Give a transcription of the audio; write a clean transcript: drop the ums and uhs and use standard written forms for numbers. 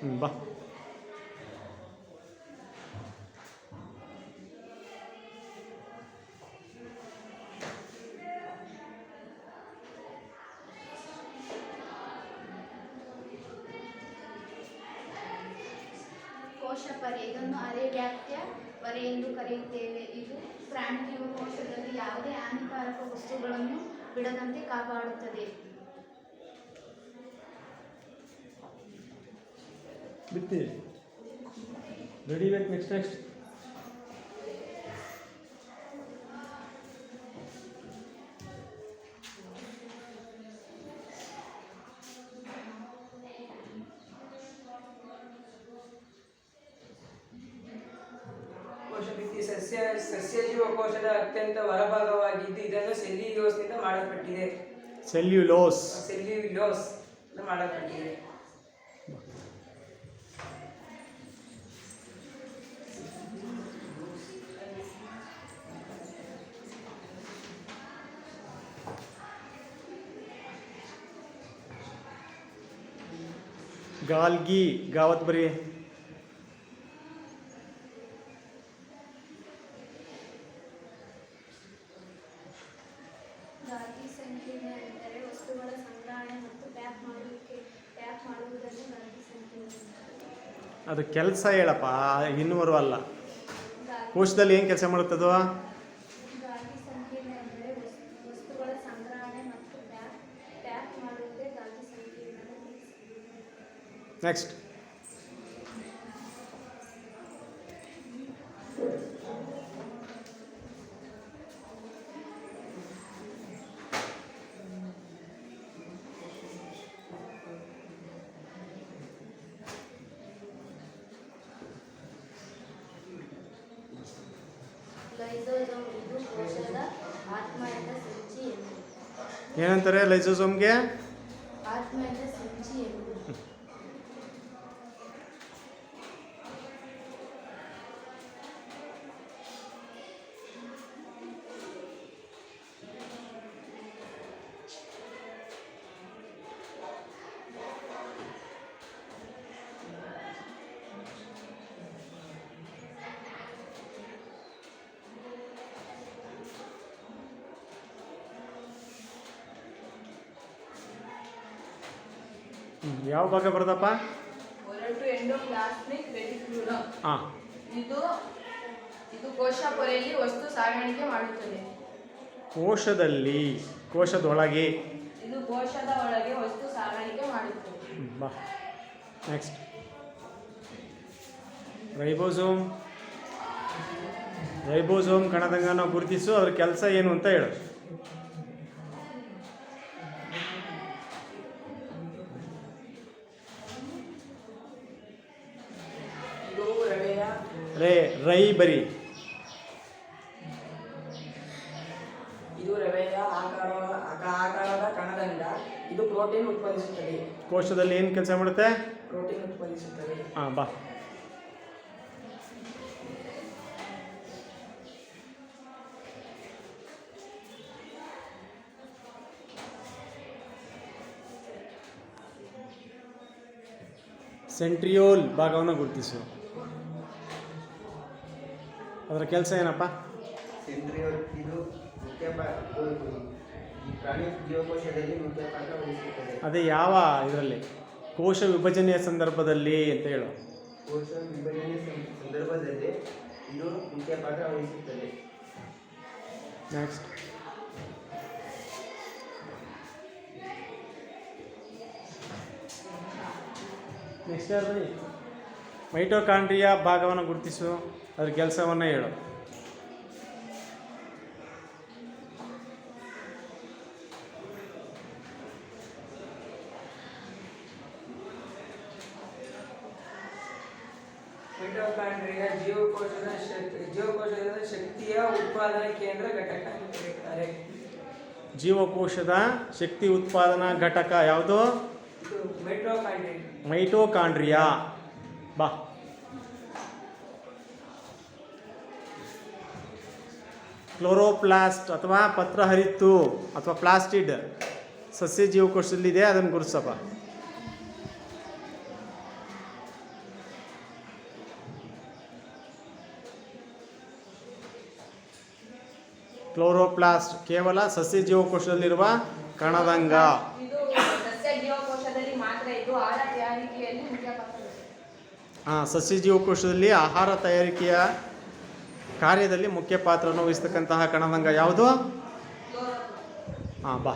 ಬಾ. ಕೋಶ ಪರ್ಯ ಇದನ್ನು ಅರೆವ್ಯಾಪ್ತಿಯ ಪರ್ಯ ಎಂದು ಕರೆಯುತ್ತೇವೆ. ಇದು ಪ್ರಾಣಿ ಜೀವಕೋಶದಲ್ಲಿ ಯಾವುದೇ ಹಾನಿಕಾರಕ ವಸ್ತುಗಳನ್ನು ಬಿಡದಂತೆ ಕಾಪಾಡುತ್ತದೆ. ಬಿತ್ತಿ ರೆಡಿ ಬೇಕು. ನೆಕ್ಸ್ಟ್ ಕೋಶಭಿತ್ತಿ ಸಸ್ಯ ಜೀವಕೋಶದ ಅತ್ಯಂತ ಹೊರಭಾಗವಾಗಿದ್ದು ಇದನ್ನು ಸೆಲ್ಯುಲೋಸ್ನಿಂದ ಮಾಡಲ್ಪಟ್ಟಿದೆ. ಸೆಲ್ಯುಲೋಸ್ ಮಾಡಲ್ಪಟ್ಟಿದೆ. ಗಾಲ್ಗಿ ಗಾವತ್ ಬರೀ. ಗಾಲ್ಗಿ ಸಂಕೀರ್ಣ ಎಂದರೆ ವಸ್ತುಗಳ ಸಂಗ್ರಹಣೆ ಮತ್ತು ಪ್ಯಾಕ್ ಮಾಡುವುದನ್ನು ಗಾಲ್ಗಿ ಸಂಕೀರ್ಣ ಎಂದರೆ. ಅದು ಕೆಲಸ ಹೇಳಪ್ಪ, ಇನ್ನೂರು ಅಲ್ಲ. ಕೋಶದಲ್ಲಿ ಏನು ಕೆಲಸ ಮಾಡುತ್ತದೋ? ಗಾಲ್ಗಿ ಸಂಕೀರ್ಣ ಎಂದರೆ ವಸ್ತುಗಳ ಸಂಗ್ರಹಣೆ ಮತ್ತು ಪ್ಯಾಕ್ ಮಾಡುವುದೇ ಗಾಲ್ಗಿ ಸಂಕೀರ್ಣದ ಕೆಲಸ. ನೆಕ್ಸ್ಟ್ ಲೈಸೋಸೋಮ್ ಇದು ಕೋಶದ ಆತ್ಮ ಎಂದ ಸಂಚಿ ಎಂಬುದು. ಏನಂತಾರೆ ಲೈಸೋಸೋಮ್ಗೆ? ಆತ್ಮ ಎಂದ ಸಂಚಿ ಎಂಬುದು. ಯಾವ ಭಾಗ ಬರ್ತಪ್ಪ? ಹೊರಟು ಎಂಡೋಪ್ಲಾಸ್ಮಿಕ್ ರೆಟಿಕ್ಯುಲಮ್. ಹಾಂ, ಇದು ಕೋಶ ಪೊರೆಯಲ್ಲಿ ವಸ್ತು ಸಾಗಾಣಿಕೆ ಮಾಡುತ್ತದೆ. ಕೋಶದಲ್ಲಿ, ಕೋಶದೊಳಗೆ. ಇದು ಕೋಶದ ಒಳಗೆ ವಸ್ತು ಸಾಗಾಣಿಕೆ ಮಾಡುತ್ತದೆ. ಬಾ. Next ribosome. ರೈಬೋಸೋಮ್ ಕಣದಂಗನ ಗುರುತಿಸು, ಅದ್ರ ಕೆಲಸ ಏನು ಅಂತ ಹೇಳು. ಇದು ರವೆಯ ರೈ ಬರಿ. ಇದು ರವೆಯ ಆಕಾರದ ಕಣದಂಡ. ಇದು ಪ್ರೋಟೀನ್ ಉತ್ಪಾದಿಸುತ್ತದೆ. ಕೋಶದಲ್ಲಿ ಏನು ಕೆಲಸ ಮಾಡುತ್ತೆ? ಪ್ರೋಟೀನ್ ಉತ್ಪಾದಿಸುತ್ತದೆ. ಹಾಂ, ಬಾ. ಸೆಂಟ್ರಿಯೋಲ್ ಭಾಗವನ್ನು ಗುರುತಿಸು, ಅದರ ಕೆಲಸ ಏನಪ್ಪ? ಸೆಂಟ್ರಿಯೋಲ್ ಇದು ಪ್ರಾಣಿ ಜೀವಕೋಶದಲ್ಲಿ ಮುಖ್ಯ ಪಾತ್ರ ವಹಿಸುತ್ತದೆ. ಅದೇ ಯಾವ ಇದರಲ್ಲಿ? ಕೋಶ ವಿಭಜನೆಯ ಸಂದರ್ಭದಲ್ಲಿ ಅಂತ ಹೇಳು. ಕೋಶ ವಿಭಜನೆ ಸಂದರ್ಭದಲ್ಲಿ ಇದು ಮುಖ್ಯ ಪಾತ್ರ ವಹಿಸುತ್ತದೆ. ನೆಕ್ಸ್ಟ್ ಯಾರು ಬನ್ನಿ. ಮೈಟೋಕಾಂಡ್ರಿಯಾ ಭಾಗವನ್ನು ಗುರುತಿಸು, ಅದ್ರ ಕೆಲಸವನ್ನು ಹೇಳು. ಮೈಟೋಕಾಂಡ್ರಿಯಾ ಜೀವಕೋಶದ ಶಕ್ತಿಯ ಉತ್ಪಾದನಾ ಕೇಂದ್ರ ಘಟಕ ಎಂದು ಕರೆಯುತ್ತಾರೆ. ಜೀವಕೋಶದ ಶಕ್ತಿ ಉತ್ಪಾದನಾ ಘಟಕ ಯಾವುದು? ಇದು ಮೈಟೋಕಾಂಡ್ರಿಯಾ. ಮೈಟೋಕಾಂಡ್ರಿಯಾ. ಬಾ. ಕ್ಲೋರೋಪ್ಲಾಸ್ಟ್ ಅಥವಾ ಪತ್ರಹರಿತ್ತು ಅಥವಾ ಪ್ಲಾಸ್ಟಿಡ್ ಸಸ್ಯ ಜೀವಕೋಶದಲ್ಲಿದೆ, ಅದನ್ನು ಗುರುತಿಸಪ್ಪ. ಕ್ಲೋರೋಪ್ಲಾಸ್ಟ್ ಕೇವಲ ಸಸ್ಯ ಜೀವಕೋಶದಲ್ಲಿರುವ ಕಣದಂಗ. ಇದು ಸಸ್ಯ ಜೀವಕೋಶದಲ್ಲಿ ಮಾತ್ರ ಇದು ಆಹಾರ ತಯಾರಿಕೆಯಲ್ಲಿ ಮುಖ್ಯ ಪಾತ್ರ ವಹಿಸುತ್ತೆ. ಸಸ್ಯ ಜೀವಕೋಶದಲ್ಲಿ ಆಹಾರ ತಯಾರಿಕೆಯ ಕಾರ್ಯದಲ್ಲಿ ಮುಖ್ಯ ಪಾತ್ರವನ್ನು ವಹಿಸ್ತಕ್ಕಂತಹ ಕಣದಂಗ ಯಾವುದು? ಕ್ಲೋರೋಪ್ಲಾಸ್ಟ್. ಬಾ